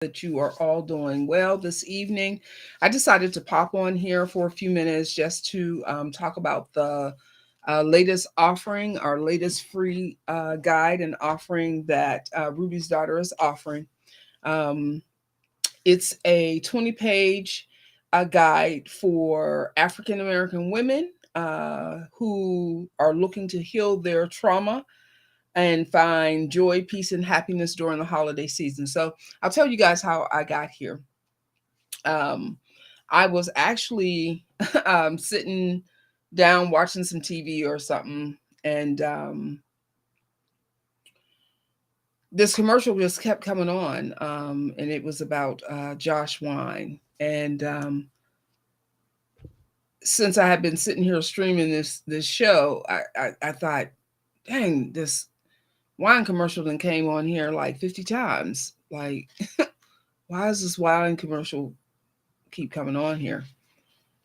that you are all doing well this evening. I decided to pop on here for a few minutes just to talk about the latest offering, our latest free guide and offering that Ruby's Daughter is offering. Um, it's a 20-page guide for African American women who are looking to heal their trauma and find joy, peace, and happiness during the holiday season. So I'll tell you guys how I got here. Um, I was actually sitting down watching some TV or something, and this commercial just kept coming on, and it was about Josh Wine. And since I had been sitting here streaming this show, I thought, dang, this wine commercial then came on here like 50 times. Like, why does this wine commercial keep coming on here?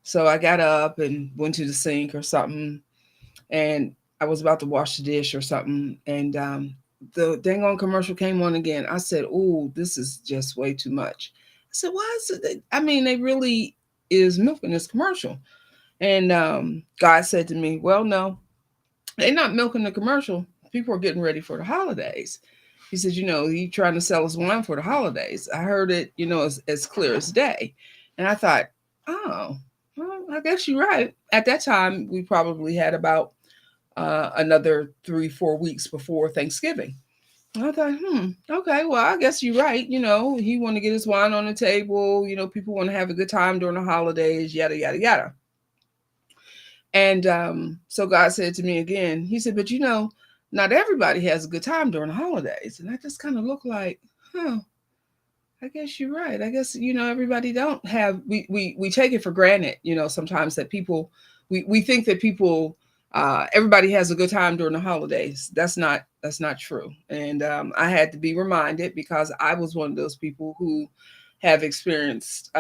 So I got up and went to the sink or something, and I was about to wash the dish or something, and the dang on commercial came on again. I said, "Ooh, this is just way too much." I said, "Why is it? I mean, they really is milking this commercial." And God said to me, "Well, no, they're not milking the commercial. People are getting ready for the holidays." He said, "He trying to sell us wine for the holidays." I heard it, as clear as day. And I thought, oh, well, I guess you're right. At that time, we probably had about another 3-4 weeks before Thanksgiving. And I thought, okay, well, I guess you're right. He want to get his wine on the table. People want to have a good time during the holidays, yada, yada, yada. And so God said to me again, he said, but not everybody has a good time during the holidays. And I just kind of look like, I guess you're right. I guess, everybody don't have, we take it for granted, sometimes that people, we think that people, everybody has a good time during the holidays. That's not true. And I had to be reminded, because I was one of those people who have experienced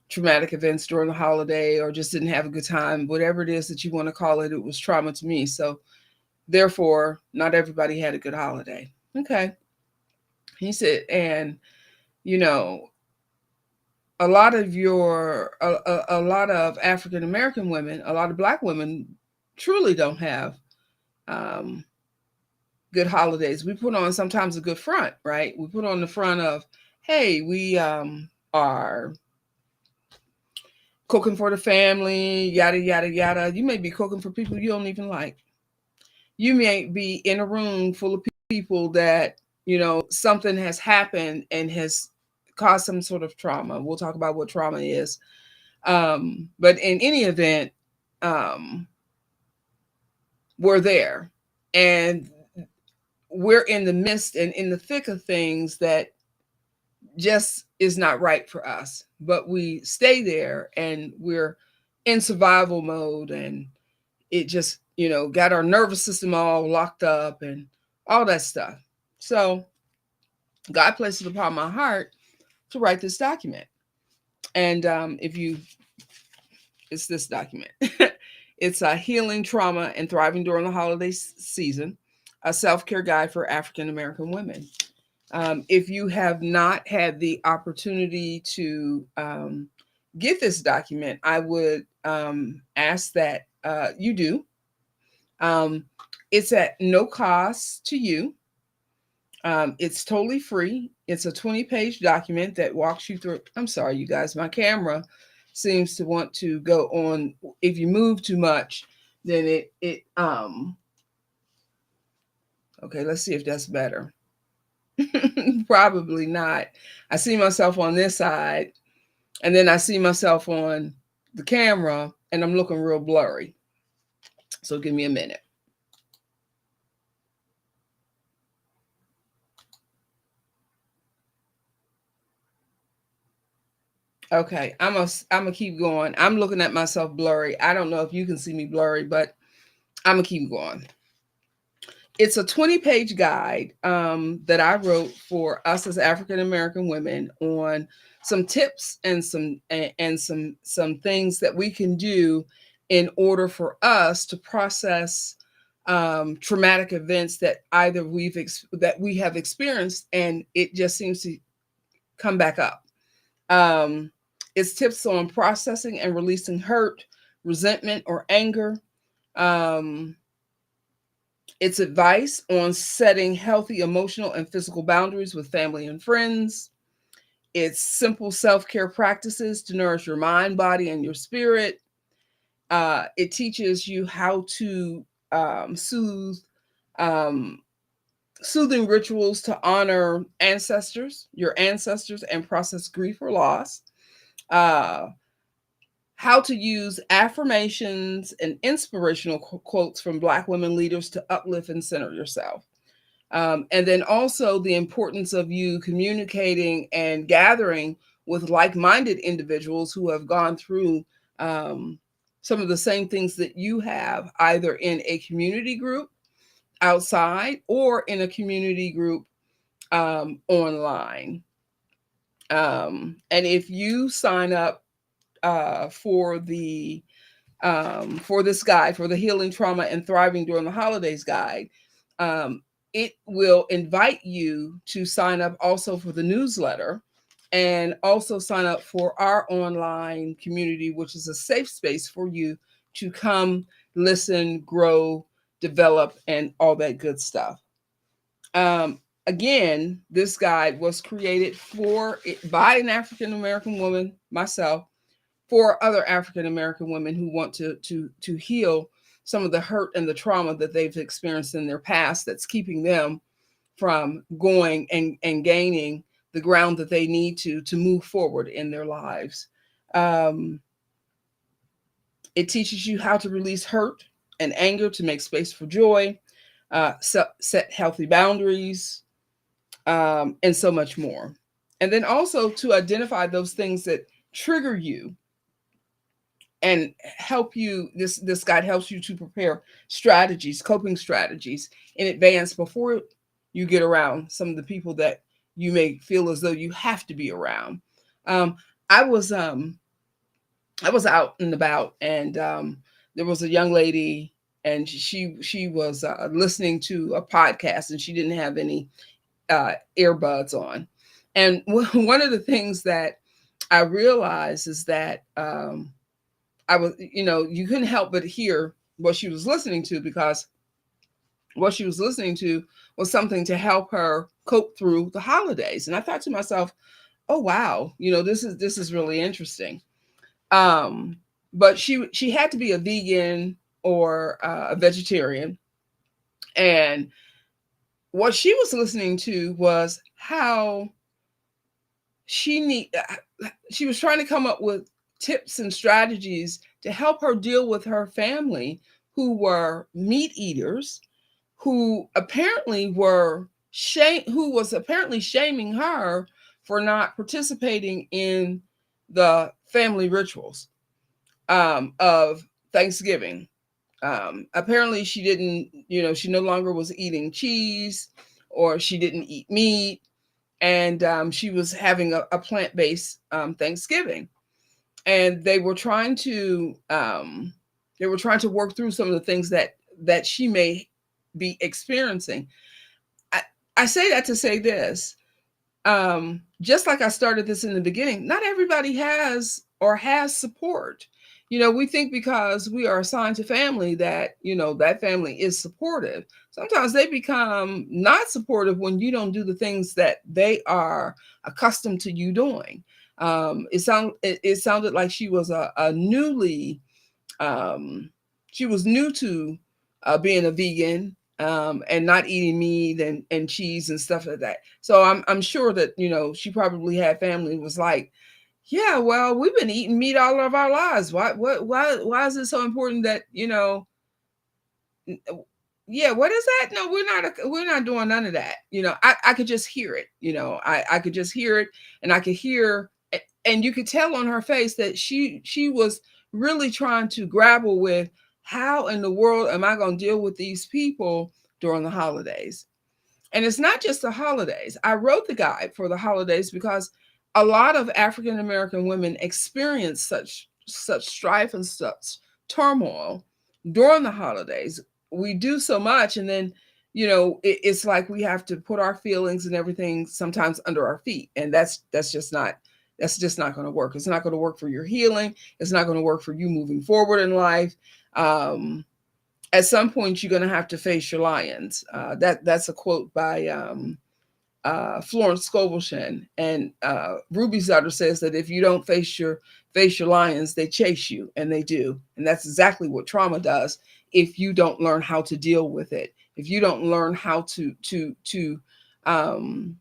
traumatic events during the holiday, or just didn't have a good time, whatever it is that you want to call it. It was trauma to me. So therefore, not everybody had a good holiday. Okay. He said, and you know, a lot of African American women, a lot of Black women, truly don't have um, good holidays. We put on sometimes a good front, right? We put on the front of, hey, we are cooking for the family, yada yada yada. You may be cooking for people you don't even like. You may be in a room full of people that something has happened and has caused some sort of trauma. We'll talk about what trauma is. But in any event, um, we're there, and we're in the midst and in the thick of things that just is not right for us. But we stay there, and we're in survival mode, and it just, got our nervous system all locked up and all that stuff. So God placed it upon my heart to write this document. And it's this document. It's a healing trauma and thriving during the holiday season, a self-care guide for African American women. If you have not had the opportunity to get this document, I would ask that you do. Um, it's at no cost to you. It's totally free. It's a 20-page document that walks you through. I'm sorry, you guys, my camera seems to want to go on. If you move too much, then okay, let's see if that's better. Probably not. I see myself on this side, and then I see myself on the camera, and I'm looking real blurry. So give me a minute. Okay, I'm gonna keep going. I'm looking at myself blurry. I don't know if you can see me blurry, but I'm gonna keep going. It's a 20-page guide that I wrote for us as African American women on some tips and some things that we can do in order for us to process traumatic events that either that we have experienced, and it just seems to come back up. Um, it's tips on processing and releasing hurt, resentment, or anger. Um, it's advice on setting healthy emotional and physical boundaries with family and friends. It's simple self care practices to nourish your mind, body, and your spirit. It teaches you how to soothe, um, soothing rituals to honor your ancestors, and process grief or loss. Uh, how to use affirmations and inspirational quotes from Black women leaders to uplift and center yourself. And then also the importance of you communicating and gathering with like minded individuals who have gone through um, some of the same things that you have, either in a community group outside or in a community group online. And if you sign up for this guide, for the Healing Trauma and Thriving During the Holidays guide, um, it will invite you to sign up also for the newsletter and also sign up for our online community, which is a safe space for you to come, listen, grow, develop, and all that good stuff. Um, Again, this guide was created by an African American woman, myself, for other African American women who want to heal some of the hurt and the trauma that they've experienced in their past that's keeping them from going and gaining the ground that they need to move forward in their lives. Um, it teaches you how to release hurt and anger to make space for joy, set healthy boundaries, and so much more. And then also to identify those things that trigger you and help you. This guide helps you to prepare strategies, coping strategies in advance before you get around some of the people that you may feel as though you have to be around. um, i was um, I was out and about, and there was a young lady, and she was listening to a podcast, and she didn't have any earbuds on. And one of the things that I realized is that I was, you couldn't help but hear what she was listening to, because what she was listening to was something to help her cope through the holidays. And I thought to myself, oh wow, this is really interesting. Um, but she had to be a vegan or a vegetarian, and what she was listening to was how she need she was trying to come up with tips and strategies to help her deal with her family, who were meat eaters, who apparently who was apparently shaming her for not participating in the family rituals of Thanksgiving. Apparently she didn't, she no longer was eating cheese, or she didn't eat meat, and she was having a plant-based Thanksgiving. And they were trying to work through some of the things that she may be experiencing. I, I say that to say this. Just like I started this in the beginning, not everybody has support. We think because we are assigned to family that, that family is supportive. Sometimes they become not supportive when you don't do the things that they are accustomed to you doing. It sounded like she was a newly she was new to being a vegan, and not eating meat and cheese and stuff like that. So I'm sure that she probably had family who was like, yeah, well, we've been eating meat all of our lives. Why is it so important that yeah, what is that? No, we're not doing none of that. I could just hear it. I could just hear it, and I could hear, and you could tell on her face that she was really trying to grapple with, how in the world am I going to deal with these people during the holidays? And it's not just the holidays. I wrote the guide for the holidays because a lot of African American women experience such strife and such turmoil during the holidays. We do so much, and then it's like we have to put our feelings and everything sometimes under our feet, and that's just not going to work. It's not going to work for your healing. It's not going to work for you moving forward in life. um, at some point you're going to have to face your lions. That's a quote by Florence Scovel, and Ruby's daughter says that if you don't face your lions, they chase you, and they do, and that's exactly what trauma does. If you don't learn how to deal with it, if you don't learn how to um,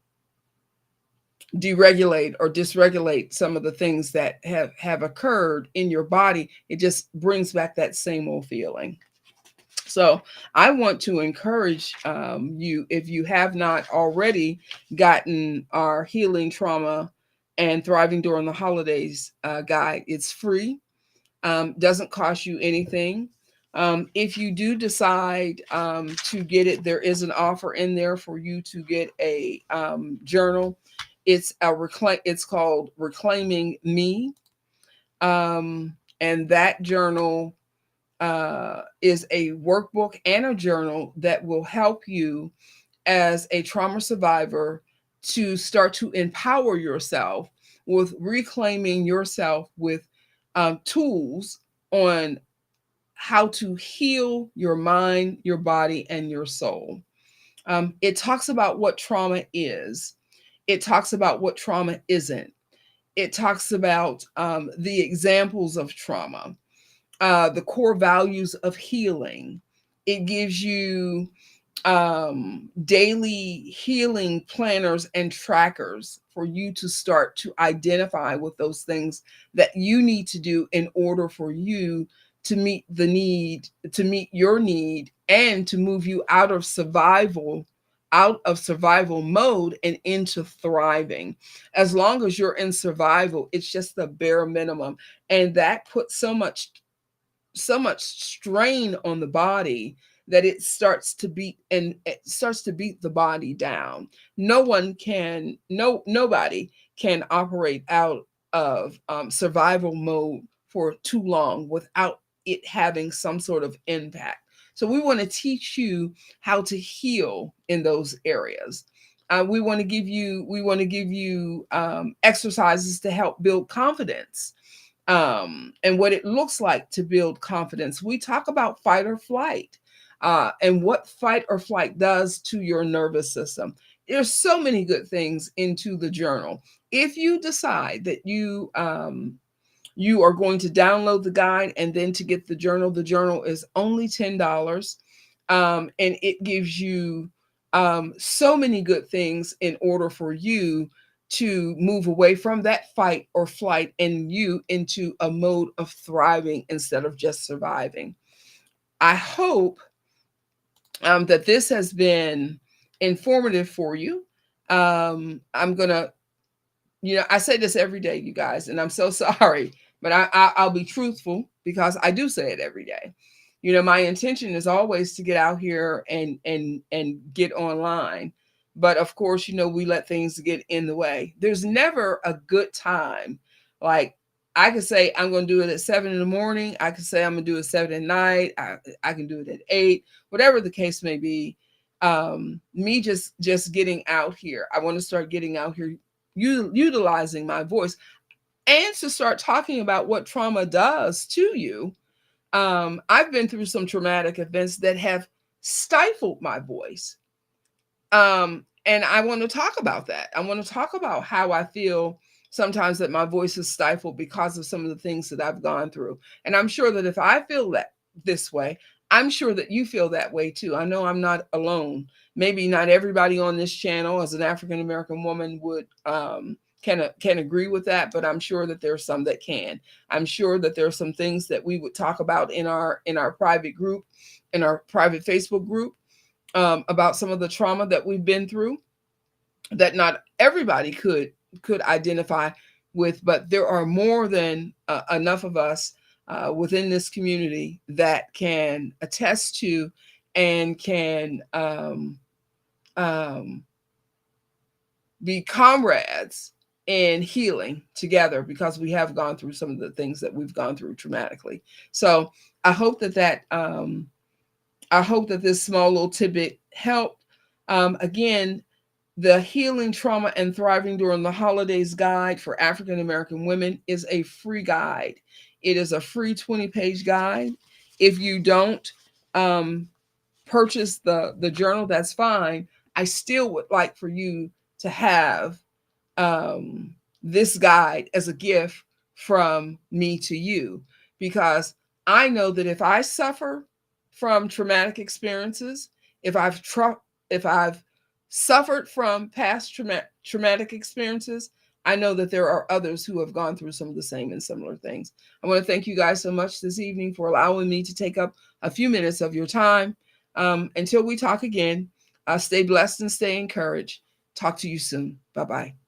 deregulate or dysregulate some of the things that have occurred in your body, it just brings back that same old feeling. So I want to encourage you, if you have not already gotten our Healing Trauma and Thriving During the Holidays guide. It's free, doesn't cost you anything. If you do decide to get it, there is an offer in there for you to get a journal. It's called Reclaiming Me, and that journal is a workbook and a journal that will help you as a trauma survivor to start to empower yourself with reclaiming yourself with tools on how to heal your mind, your body, and your soul. It talks about what trauma is, it talks about what trauma isn't, it talks about the examples of trauma, the core values of healing. It gives you daily healing planners and trackers for you to start to identify with those things that you need to do in order for you to meet the need, to meet your need, and to move you out of survival mode and into thriving. As long as you're in survival, it's just the bare minimum, and that puts so much strain on the body that it starts to beat the body down. Nobody can operate out of survival mode for too long without it having some sort of impact. So we want to teach you how to heal in those areas. We want to give you exercises to help build confidence, and what it looks like to build confidence. We talk about fight or flight, and what fight or flight does to your nervous system. There's so many good things into the journal. If you decide that you are going to download the guide and then to get the journal is only $10, and it gives you so many good things in order for you to move away from that fight or flight and you into a mode of thriving instead of just surviving. I hope that this has been informative for you. I'm gonna, I say this every day, you guys, and I'm so sorry, but I'll be truthful because I do say it every day. My intention is always to get out here and get online, but of course, we let things get in the way. There's never a good time. Like, I could say I'm going to do it at 7 in the morning. I could say I'm going to do it at 7 at night. I can do it at 8, whatever the case may be. Me just getting out here. I want to start getting out here, utilizing my voice, and to start talking about what trauma does to you. I've been through some traumatic events that have stifled my voice. And I want to talk about that. I want to talk about how I feel sometimes that my voice is stifled because of some of the things that I've gone through. And I'm sure that if I feel that this way, I'm sure that you feel that way too. I know I'm not alone. Maybe not everybody on this channel as an African American woman would can agree with that, but I'm sure that there's some that can. I'm sure that there are some things that we would talk about in our private group, in our private Facebook group, about some of the trauma that we've been through that not everybody could identify with, but there are more than enough of us within this community that can attest to and can um, be comrades in healing together, because we have gone through some of the things that we've gone through traumatically. So I hope that I hope that this small little tidbit helped. Again, the Healing Trauma and Thriving During the Holidays Guide for African American Women is a free guide. It is a free 20-page guide. If you don't purchase the journal, that's fine. I still would like for you to have um, this guide as a gift from me to you, because I know that if I suffer from traumatic experiences, if if I've suffered from past traumatic experiences, I know that there are others who have gone through some of the same and similar things. I want to thank you guys so much this evening for allowing me to take up a few minutes of your time. Until we talk again, stay blessed and stay encouraged. Talk to you soon. Bye bye.